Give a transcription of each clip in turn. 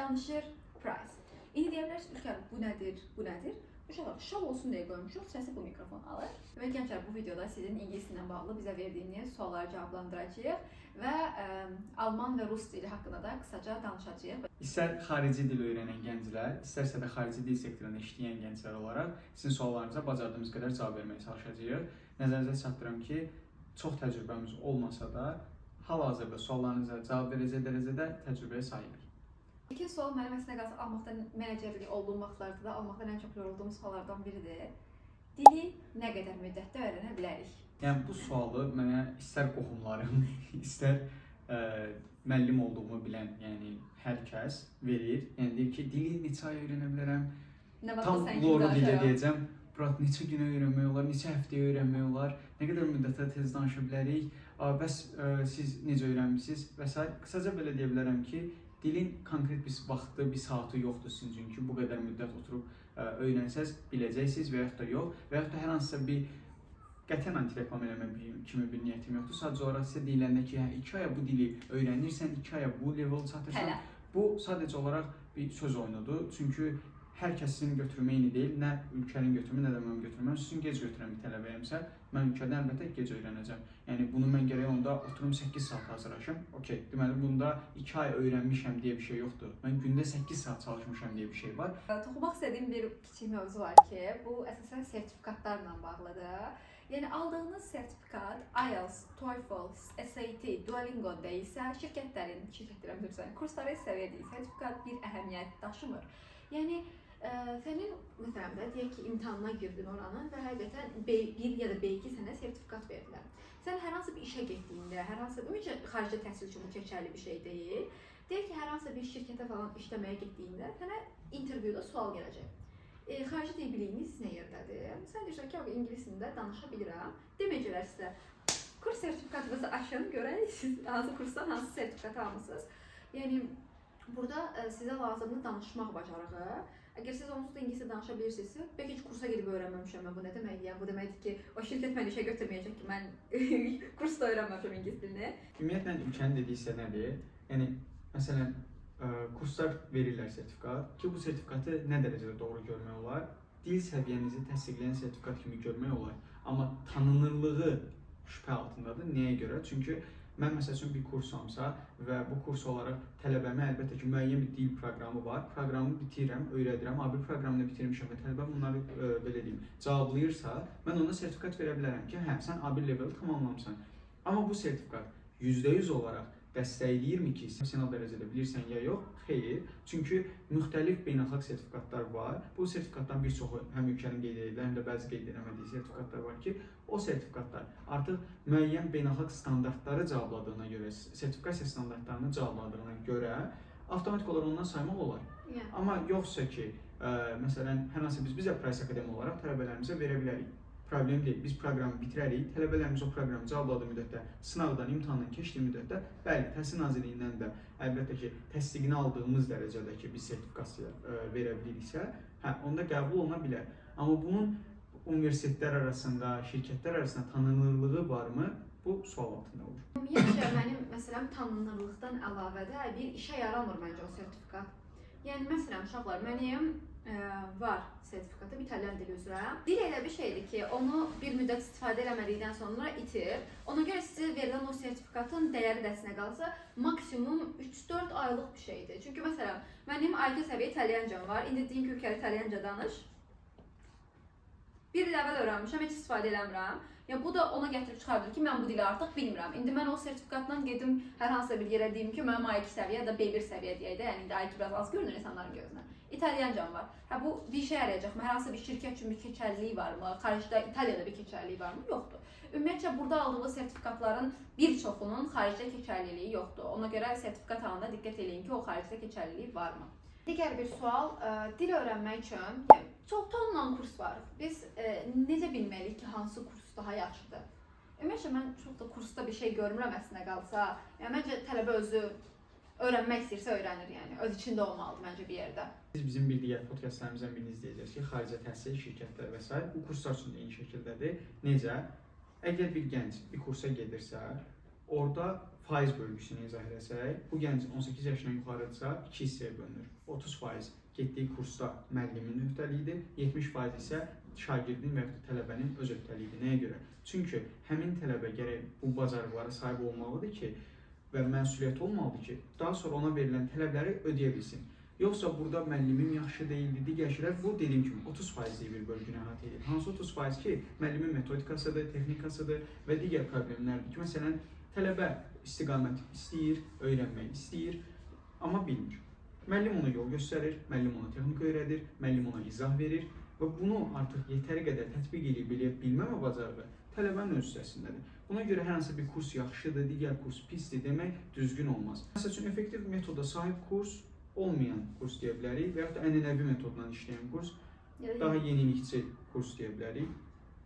danışır, price. İndi deyə bilərsiniz, ülkər, bu nədir, bu nədir? Uşaqlar, şov olsun deyə qoymuşuq, səsi bu mikrofon alır. Və gənclər, bu videoda sizin ingilis ilə bağlı bizə verdiyiniz sualları cavablandıracağıq və alman və rus dili haqqında da qısaca danışacağıq. İstər xarici dil öyrənən gənclər, istərsə də xarici dil sektorunda işləyən gənclər olaraq sizin suallarınıza bacardığımız qədər cavab verməyə çalışacağıq. Nəzərinizə çatdırım ki, çox təcrübəmiz olmasa da, hal-hazırda suallarınıza cavab verəcək dərəcədə təcrübəyə sahibik. İkinci sual mənim əslində qalsa almaqda menecərlik olduğum vaxtlarda da almaqdan ən çox yorulduğum suallardan biridir. Dili nə qədər müddətdə öyrənə bilərik? Yəni bu sualı mənə istər qohumlarım, istər müəllim olduğumu bilən, yəni hər kəs verir. Yəni deyir ki, dili neçə ay öyrənə bilərəm? Tam doğru dildə deyəcəm. Burat, neçə günə öyrənmək olar, neçə həftəyə öyrənmək olar, nə qədər müddətdə tez danışa bilərik, bəs siz necə öyrənmisiniz və s. Qısaca belə deyə bilərəm ki, dilin konkret bir vaxtı, bir saatı yoxdur sizin üçün ki, bu qədər müddət oturub öyrənsəz biləcəksiniz və yaxud da yox. Və yaxud da hər hansısa bir qətiyyən anti-reklam eləmək kimi bir niyyətim yoxdur. Sadəcə olaraq sizə deyiləndə ki, 2 aya bu dili öyrənirsən, 2 aya bu level çatırsan, bu sadəcə olaraq bir söz oyunudur. Çünki hər kəsin götürümü eyni deyil. Nə ülkənin götürümü, nə də mənim götürümüm. Sizin gec götürən bir tələbəyəmsə, mən ülkədə əlbəttə gec öyrənəcəm. Yəni bunu mən gərək onda oturum 8 saat hazırlaşım. Okey, deməli bunda 2 ay öyrənmişəm deyə bir şey yoxdur. Mən gündə 8 saat çalışmışam deyə bir şey var. Toxunmaq istədiyim bir kiçik mövzu var ki, bu əsasən sertifikatlarla bağlıdır. Yəni aldığınız sertifikat IELTS, TOEFL, SAT, Duolingo deyilsə, şirkətlərin kursları səviyyədə sertifikat bir əhəmiyyət daşımır. Yəni sənin məsələn də deyək ki, imtahanına girdin oranın və həqiqətən B1 ya da B2 sənə sertifikat verdilər. Sən hər hansı bir işə getdiyində, hər hansı ümumiyyətlə xarici təhsil üçün bu keçərli bir şey deyil. Deyək ki, hər hansı bir şirkətə falan işləməyə getdiyində sənə intervyuda sual gələcək. Xarici dil biliyiniz nə yerdədir? Sən deyirsən ki, ingilisində danışa bilirəm. Deməyəcəklər sizə kurs sertifikatınızı açın, görək siz hansı kursdan hansı sertifikat almısınız. Yəni burada sizə lazımdır danışmaq bacarığı. Əgər siz onsuz da ingiliscə danışa bilirsinizsə, bəlkə heç kursa gedib öyrənməmişəm mən. Bu nə deməkdir? Yəni bu deməkdir ki, o şirkət məni işə götürməyəcək ki, mən kursda öyrənməmişəm ingilis dilini. Ümumiyyətlə ülkənin dediyi isə nədir? Yəni məsələn kurslar verirlər sertifikat ki, bu sertifikatı nə dərəcədə doğru görmək olar? Dil səviyyənizi təsdiqləyən sertifikat kimi görmək olar. Amma tanınırlığı şübhə altındadır. Nəyə görə? Çünki mən məsəl üçün bir kursamsa və bu kurs olaraq tələbəmə əlbəttə ki, müəyyən bir dil proqramı var. Proqramı bitirəm, öyrədirəm, A1 proqramını bitirmişəm və tələbəm bunları belə deyim, cavablayırsa, mən ona sertifikat verə bilərəm ki, hə, sən A1 level tamamlamısan. Amma bu sertifikat %100 olaraq dəstəkləyirmi ki, professional dərəcədə bilirsən ya yox? Xeyr. Çünki müxtəlif beynəlxalq sertifikatlar var. Bu sertifikatdan bir çoxu həm ülkənin qeyd edildiyi, həm də bəzi qeyd edilmədiyi sertifikatlar var ki, o sertifikatlar artıq müəyyən beynəlxalq standartları cavabladığına görə, sertifikasiya standartlarını cavabladığına görə avtomatik olaraq ondan saymaq olar. Amma yoxsa ki, məsələn, hər hansı biz də Price Akademi olaraq tələbələrimizə verə bilərik. Problem deyil. Biz proqramı bitirərik, tələbələrimiz o proqramı cavabladığı müddətdə, sınavdan, imtahandan keçdiyi müddətdə, bəli, Təhsil Nazirliyindən də əlbəttə ki, təsdiqini aldığımız dərəcədəki bir sertifikasiya verə biliriksə, hə, onda qəbul oluna bilər. Amma bunun universitetlər arasında, şirkətlər arasında tanınırlığı varmı? Bu sual altında olur. Ümumiyyətlə, mənim məsələn tanınırlıqdan əlavədə bir işə yaramır məncə o sertifikat. Yəni, məsələn, uşaqlar, mənim var sertifikatı İtalyan dili üzrə. Dil elə bir şeydir ki, onu bir müddət istifadə eləmədikdən sonra itir. Ona görə sizə verilən o sertifikatın dəyəri dəsinə qalsa, maksimum 3-4 aylıq bir şeydir. Çünki məsələn, mənim IQ səviyyə İtalyancam var. İndi deyin ki, ülkədə İtalyanca danış. Bir il əvvəl öyrənmişəm, heç istifadə eləmirəm. Yəni, bu da ona gətirib çıxardır ki, mən bu dili artıq bilmirəm. İndi mən o sertifikatdan gedim hər hansısa bir yerə deyim ki, mənim IQ səviyyə ya da B1 səviyyə deyək də, yəni indi IQ biraz az görünür insanların gözünə. İtalyancam var. Hə, bu bir işə yarayacaq mı? Hər hansı bir şirkət üçün bir keçərliliyi varmı? Xaricdə, İtaliyada bir keçərliliyi varmı? Yoxdur. Ümumiyyətlə, burada aldığı sertifikatların bir çoxunun xaricdə keçərliliyi yoxdur. Ona görə sertifikat alanda diqqət edin ki, o xaricdə keçərliliyi varmı? Digər bir sual, dil öyrənmək üçün çox tonla kurs var. Biz necə bilməliyik ki, hansı kurs daha yaxşıdır? Ümumiyyətlə, mən çox da kursda bir şey görmürəm əslində qalsa. Yəni, məncə tələbə özü öyrənmək istəyirsə öyrənir, yəni. Öz içində olmalıdır məncə bir yerdə. Biz bizim bir digər podkastlarımızdan birini izləyəcəyiz ki, xarici təhsil, şirkətlər və s. Bu kurslar üçün eyni şəkildədir. Necə? Əgər bir gənc bir kursa gedirsə, orada faiz bölgüsünü izah etsək, bu gənc 18 yaşından yuxarıdırsa 2 hissəyə bölünür. 30% getdiyi kursda müəllimin öhdəliyidir, 70% isə şagirdin və ya tələbənin öz öhdəliyidir. Nəyə görə? Çünki həmin tələbə gərək bu bacarıqlara sahib olmalıdır ki, və məsuliyyət olmalıdır ki, daha sonra ona verilən tələbləri ödəyə bilsin. Yoxsa burada müəllimim yaxşı deyildi, digər şeylər, bu dediyim kimi 30%lik bir bölgünü əhatə edir. Hansı 30% ki, müəllimin metodikasıdır, texnikasıdır və digər problemlərdir ki, məsələn, tələbə istiqamət istəyir, öyrənmək istəyir, amma bilmir. Müəllim ona yol göstərir, müəllim ona texnika öyrədir, müəllim ona izah verir və bunu artıq yetəri qədər tətbiq edib bilməmə bacarığı tələbənin öz hissəsindədir. Buna görə hər hansı bir kurs yaxşıdır, digər kurs pisdir demək düzgün olmaz. Məsəl üçün, effektiv metoda sahib kurs olmayan kurs deyə bilərik və yaxud da ənənəvi metodla işləyən kurs, daha yenilikçi kurs deyə bilərik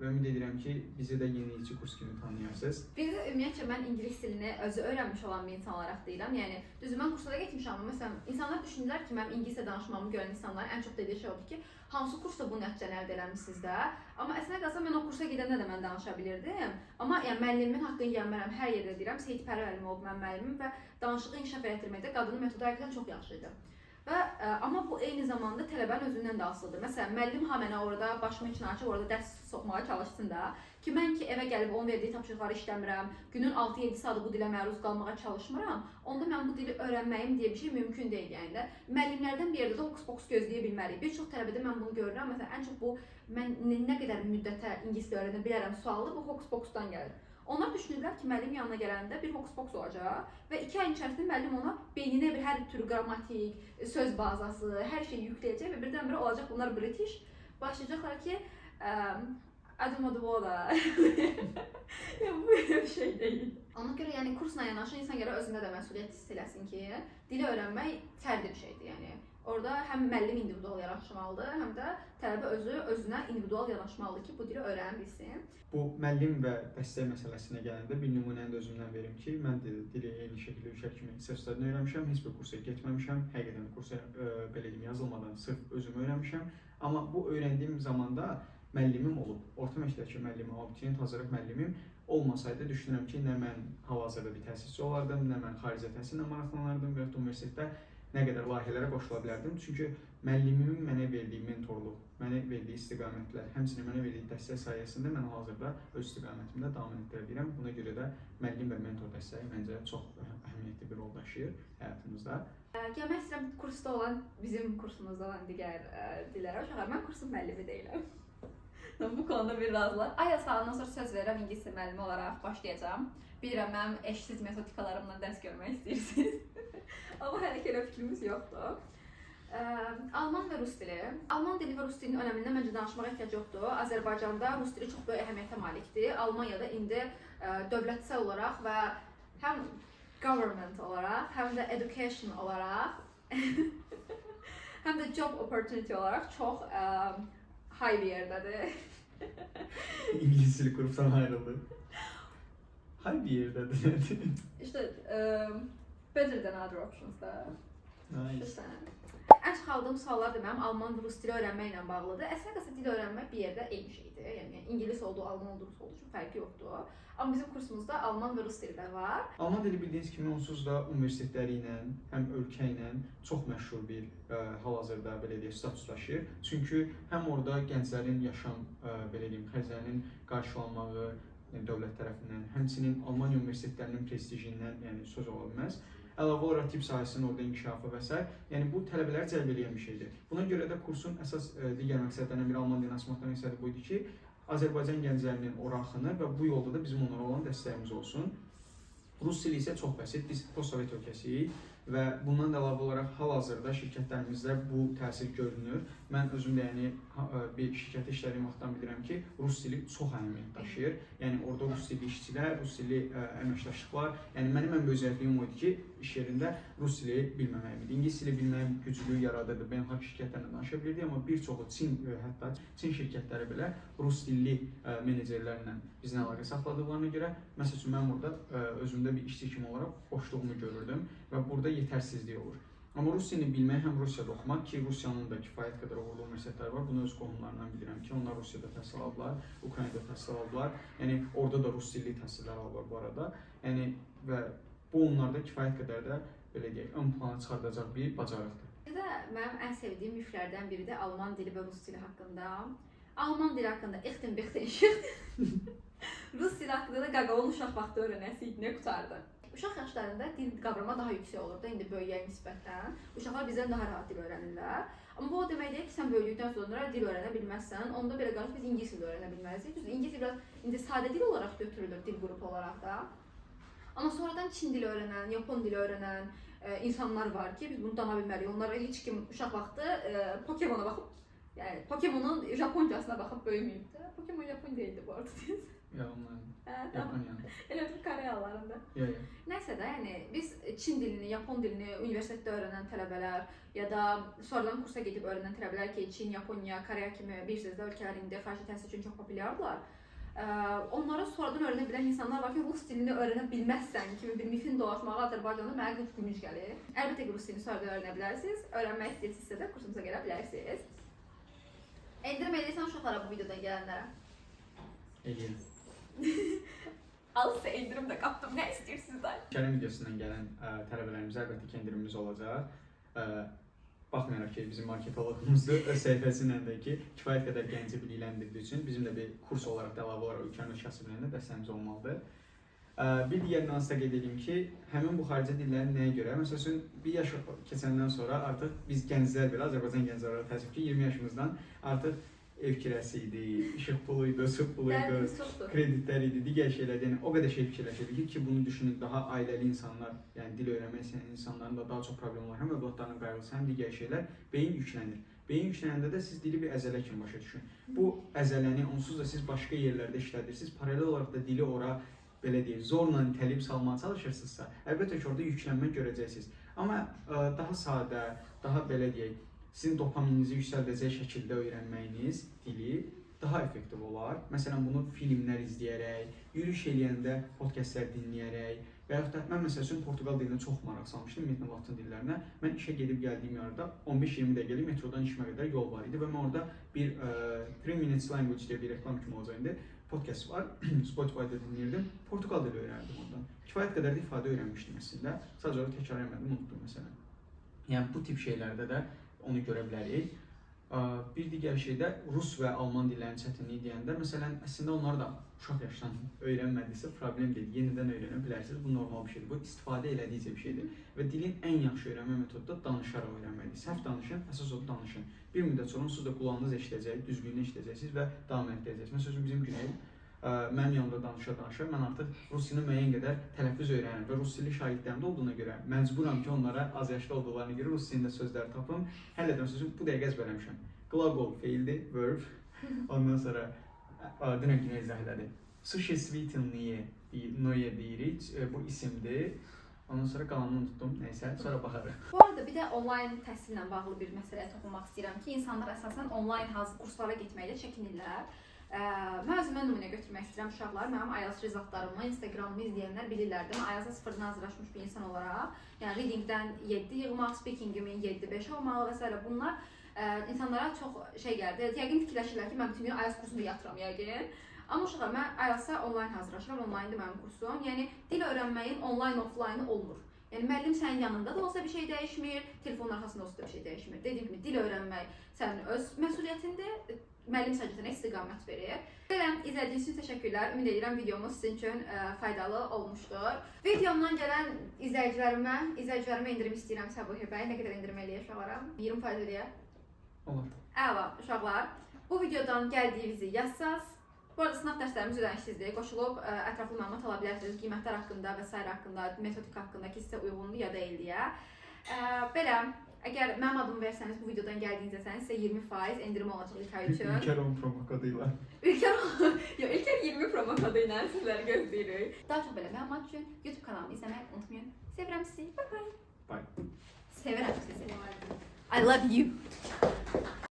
və ümid edirəm ki, bizi də yenilikçi kurs kimi tanıyarsınız. Bir də ümumiyyətcə mən ingilis dilini özü öyrənmiş olan bir insan olaraq deyirəm. Yəni düzdür, mən kurslara getmişəm, amma məsələn, insanlar düşünürlər ki, mənim ingiliscə danışmamı görən insanların ən çox dediyi şey odur ki, hansı kursda bu nəticəni əldə eləmisiniz də? Amma əslində qalsa mən o kursa gedəndə də mən danışa bilirdim. Amma yəni müəllimin haqqını yemərəm, hər yerdə deyirəm. Seyid Pərvə müəllim oldu mənim müəllimim və danışığı inkişaf etdirməkdə qadının metodu həqiqətən çox yaxşı idi. Və amma bu eyni zamanda tələbənin özündən də asılıdır. Məsələn, müəllim ha mənə orada başımı içinə açıb orada dərs soxmağa çalışsın da ki, mən ki evə gəlib onun verdiyi tapşırıqları işləmirəm, günün 6-7 saatı bu dilə məruz qalmağa çalışmıram, onda mən bu dili öyrənməyim deyə bir şey mümkün deyil. Yəni də müəllimlərdən bir yerdə də hokus-pokus gözləyə bilmərik. Bir çox tələbədə mən bunu görürəm. Məsələn, ən çox bu mən nə qədər müddətə ingilis dili öyrənə bilərəm sualı bu hokus-pokusdan gəlir. Onlar düşünürlər ki, müəllim yanına gələndə bir hokus-pokus olacaq və 2 ayın içərisində müəllim ona beyninə bir hər tür qrammatik, söz bazası, hər şeyi yükləyəcək və birdən-birə olacaq bunlar British. Başlayacaqlar ki, adım adı o da. Yəni bu bir şey deyil. Ona görə yəni kursla yanaşı insan gərək özündə də məsuliyyət hiss eləsin ki, dili öyrənmək fərdi bir şeydir. Yəni orada həm müəllim individual yanaşmalıdır, həm də tələbə özünə individual yanaşmalıdır ki, bu dili öyrənə bilsin. Bu müəllim və dəstək məsələsinə gələndə bir nümunəni də özümdən verim ki, mən də dili eyni şəkildə ülkə kimi səhvlərini öyrənmişəm, heç bir kursa getməmişəm, həqiqətən kursa belə deyim yazılmadan sırf özümü öyrənmişəm. Amma bu öyrəndiyim zamanda müəllimim olub, orta məktəbdəki müəllimim, abituriyent hazırlıq müəllimim olmasaydı düşünürəm ki, nə mən hal-hazırda bir təsisçi olardım, nə mən xaricə təhsillə maraqlanardım və ya universitetdə nə qədər layihələrə qoşula bilərdim. Çünki müəllimimin mənə verdiyi mentorluq, mənə verdiyi istiqamətlər, həmçinin mənə verdiyi dəstək sayəsində mən hazırda öz istiqamətimdə davam etdirə bilirəm. Buna görə də müəllim və mentor dəstəyi məncə çox əhəmiyyətli bir rol daşıyır həyatımızda. Gəlmək istəyirəm kursda olan, bizim kursumuzda olan digər dillərə uşaqlar, mən kursun müəllimi deyiləm. Bu konuda bir razılar. IELTS alandan sonra söz verirəm, ingilis dili müəllimi olaraq başlayacağam. Bilirəm, mənim eşsiz metodikalarımla dərs görmək istəyirsiniz. Amma hələ ki elə fikrimiz yoxdur. Alman və rus dili. Alman dili və rus dilinin önəmindən məncə danışmağa ehtiyac yoxdur. Azərbaycanda rus dili çox böyük əhəmiyyətə malikdir. Almaniyada indi dövlətsel olaraq və həm government olaraq, həm də education olaraq, həm də job opportunity olaraq çox high bir yerdədir. İngilis dili qrupdan ayrıldı. High bir yerdədir. İşte better than other options da. Nice. Ən çox aldığım suallar da mənim Alman və rus dili öyrənməklə bağlıdır. Əslində qalsa dil öyrənmək bir yerdə eyni şeydir. Yəni ingilis olduğu, Alman olduğu, rus olduğu üçün fərqi yoxdur. Amma bizim kursumuzda Alman və rus dili də var. Alman dili bildiyiniz kimi onsuz da universitetləri ilə, həm ölkə ilə çox məşhur bir hal-hazırda belə deyək status daşıyır. Çünki həm orada gənclərin yaşam belə deyim xərclərinin qarşılanmağı dövlət tərəfindən, həmçinin Almaniya universitetlərinin prestijindən, yəni söz ola bilməz. Əlavə olaraq tibb sahəsinin orada inkişafı və s. Yəni bu tələbələri cəlb edən bir şeydir. Buna görə də kursun əsas digər məqsədlərindən biri Alman dilini açmaqdan məqsədi buydu ki, Azərbaycan gənclərinin ora axını və bu yolda da bizim onlara olan dəstəyimiz olsun. Rus dili isə çox bəsit, biz postsovet ölkəsiyik və bundan da əlavə olaraq hal-hazırda şirkətlərimizdə bu təsir görünür. Mən özüm də yəni bir şirkətdə işlədiyim vaxtdan bilirəm ki, rus dili çox əhəmiyyət daşıyır. Yəni orada rus dilli işçilər, rus dilli əməkdaşlıqlar, yəni mənim ən böyük zəifliyim o idi ki, iş yerində rus dili bilməməyim idi. İngilis dili bilməyim güclüyü yaradırdı. Beynəlxalq şirkətlərlə danışa bilirdik, amma bir çoxu hətta Çin şirkətləri belə rus dilli menecerlərlə bizlə əlaqə saxladıqlarına görə, məsəl üçün mən burada özümdə bir işçi kimi olaraq boşluğumu görürdüm və burada yetərsizlik olur. Amma rus dilini bilmək həm Rusiyada oxumaq ki, Rusiyanın da kifayət qədər uğurlu universitetləri var. Bunu öz qohumlarından bilirəm ki, onlar Rusiyada təhsil aldılar, Ukraynada təhsil aldılar. Yəni orada da rus dilli təhsillər alırlar bu arada. Yəni və bu onlarda kifayət qədər də belə deyək, ön plana çıxardacaq bir bacarıqdır. Bir də mənim ən sevdiyim miflərdən biri də Alman dili və Rus dili haqqında. Alman dili haqqında ixtin bixtin Rus dili haqqında da qaqavul uşaq vaxtı öyrənəsiydi, nə qutardı. Uşaq yaşlarında dil qavrama daha yüksək olur da, indi böyüyə nisbətən. Uşaqlar bizdən daha rahat dil öyrənirlər. Amma bu o demək deyil ki, sən böyüdükdən sonra dil öyrənə bilməzsən. Onda belə qalır ki, biz ingilis dili öyrənə bilməzdik. Düzdür, ingilis dili biraz indi sadə dil olaraq götürülür, dil qrupu olaraq da. Amma sonradan Çin dili öyrənən, Yapon dili öyrənən insanlar var ki, biz bunu dana bilməliyik. Onlara heç kim uşaq vaxtı Pokemon'a baxıb, yəni Pokemon'un Japoncasına baxıb böyüməyib də. Pokemon Japon deyildi bu arada deyəsən. Yaponiyanın. Elə bir Koreyalılarında. Nəysə də, yəni biz Çin dilini, Yapon dilini universitetdə öyrənən tələbələr ya da sonradan kursa gedib öyrənən tələbələr ki, Çin, Yaponiya, Koreya kimi bilirsiniz də ölkələr indi xarici təhsil üçün çox populyardılar. Onlara sonradan öyrənə bilən insanlar var ki, Rus dilini öyrənə bilməzsən kimi bir mifin dolaşmağı Azərbaycanda mənə çox gülünc gəlir. Əlbəttə ki, Rus dilini sonradan öyrənə bilərsiniz. Öyrənmək istəyirsinizsə də kursumuza gələ bilərsiniz. Endirim edirsən uşaqlara bu videodan gələnlərə. Eləyim. Alsa endirim də qapdım, nə istəyirsiniz də? Kərim videosundan gələn tələbələrimizə əlbəttə ki, endirimimiz olacaq. Baxmayaraq ki, bizim marketoloqumuzdur, öz səhifəsindəki kifayət qədər gənci bilikləndirdiyi üçün bizim də bir kurs olaraq da əlavə olaraq ölkənin öz kasıblığında dəstəmiz olmalıdır. Bir digər nüansda qeyd edeyim ki, həmin bu xarici dillərin nəyə görə? Məsəl üçün, bir yaş keçəndən sonra artıq biz gənclər belə, Azərbaycan gəncləri olaraq təəssüf ki, 20 yaşımızdan artıq ev kirəsi idi, işıq puluydu, su puluydu, kreditlər idi, digər şeylər, yəni o qədər şey fikirləşirdik ki, bunu düşünün, daha ailəli insanlar, yəni dil öyrənmək istəyən insanların da daha çox problem olur, həm övladlarının qayğısı, həm digər şeylər, beyin yüklənir. Beyin yüklənəndə də siz dili bir əzələ kimi başa düşün. Bu əzələni onsuz da siz başqa yerlərdə işlədirsiniz, paralel olaraq da dili ora, belə deyək, zorla təlib salmağa çalışırsınızsa, əlbəttə ki, orada yüklənmə görəcəksiniz. Amma daha sadə, daha belə deyək, sizin dopamininizi yüksəldəcək şəkildə öyrənməyiniz dili daha effektiv olar. Məsələn, bunu filmlər izləyərək, yürüyüş eləyəndə podkastlər dinləyərək və yaxud da mən məsəl üçün Portuqal dilinə çox maraq salmışdım, ümumiyyətlə Latın dillərinə. Mən işə gedib gəldiyim yerdə 15-20 dəqiqəlik metrodan işimə qədər yol var idi və mən orada bir 3 Minutes Language deyə bir reklam kimi olacaq indi. Podcast var, Spotify'da dinləyirdim. Portuqal dili öyrəndim ondan. Kifayət qədər də ifadə öyrənmişdim əslində. Sadəcə olaraq təkrar etmədim, unutdum məsələn. Yəni bu tip şeylərdə də onu görə bilərik. Bir digər şey də Rus və Alman dillərinin çətinliyi deyəndə, məsələn, əslində onları da uşaq yaşdan öyrənmədiysə problem deyil, yenidən öyrənə bilərsiniz, bu normal bir şeydir, bu istifadə elədiyicə bir şeydir və dilin ən yaxşı öyrənmə metodu da danışaraq öyrənməkdir. Səhv danışın, əsas odur danışın. Bir müddət sonra onsuz da qulağınız eşidəcək, düzgününü eşidəcəksiniz və davam etdirəcəksiniz. Məsəl üçün bizim Güney mənim yanımda danışa-danışa mən artıq rus dilini müəyyən qədər tələffüz öyrənirəm və rus dili şagirdlərimdə olduğuna görə məcburam ki, onlara az yaşlı olduqlarına görə rus dilində sözlər tapım. Hələ də məsəl üçün bu dəqiqə ezbərləmişəm. Qlaqol feildir, verb. Ondan sonra dünən Güney izah elədi. Sуществительные deyirik, bu isimdir. Ondan sonra qalanını unutdum, nəysə, sonra baxarıq. Bu arada bir də onlayn təhsillə bağlı bir məsələyə toxunmaq istəyirəm ki, insanlar əsasən onlayn kurslara getməkdə çəkinirlər. Mən özümə nümunə götürmək istəyirəm uşaqlar. Mənim IELTS rezultatlarımı, Instagramımı izləyənlər bilirlər. Mən IELTS-a sıfırdan hazırlaşmış bir insan olaraq, yəni readingdən 7 yığmaq, speakingimin 7-5 olmalı və s. bunlar insanlara çox şey gəldi. Yəqin fikirləşirlər ki, mən bütün gün IELTS kursunda yatıram yəqin. Amma uşaqlar, mən IELTS-a onlayn hazırlaşıram, onlayndır mənim kursum. Yəni dil öyrənməyin onlayn, offlaynı olmur. Yəni müəllim sənin yanında da olsa bir şey dəyişmir, telefonun arxasında olsa da bir şey dəyişmir. Dediyim kimi dil öyrənmək sənin öz məsuliyyətindir. Müəllim sadəcə istiqamət verir. Gələn izlədiyiniz üçün təşəkkürlər. Ümid edirəm videomuz sizin üçün faydalı olmuşdur. Videomdan gələn izləyicilərimə endirim istəyirəmsə bu bəy, nə qədər endirim eləyir uşaqlara? 20% eləyər? Olur. Əla, uşaqlar. Bu videodan gəldiyinizi yazsaz. Bu arada sınav dərslərimiz ödənişsizdir. Qoşulub ətraflı məlumat ala bilərsiniz. Qiymətlər haqqında və s. haqqında, metodik haqqında ki, sizə uyğundur ya da eləyə. Belə, əgər mənim adımı versəniz, bu videodan gəldiyinizdə sizə 20% endirim olacaq ilk ay üçün. İlker 10 promo kodu ilə. İlker 20 promo kodu ilə sizləri gözləyirik. Daha çox belə məlumat üçün YouTube kanalımı izləməyi unutmayın. Sevirəm sizi. Bye bye. Bye. Sevirəm sizi. I love you.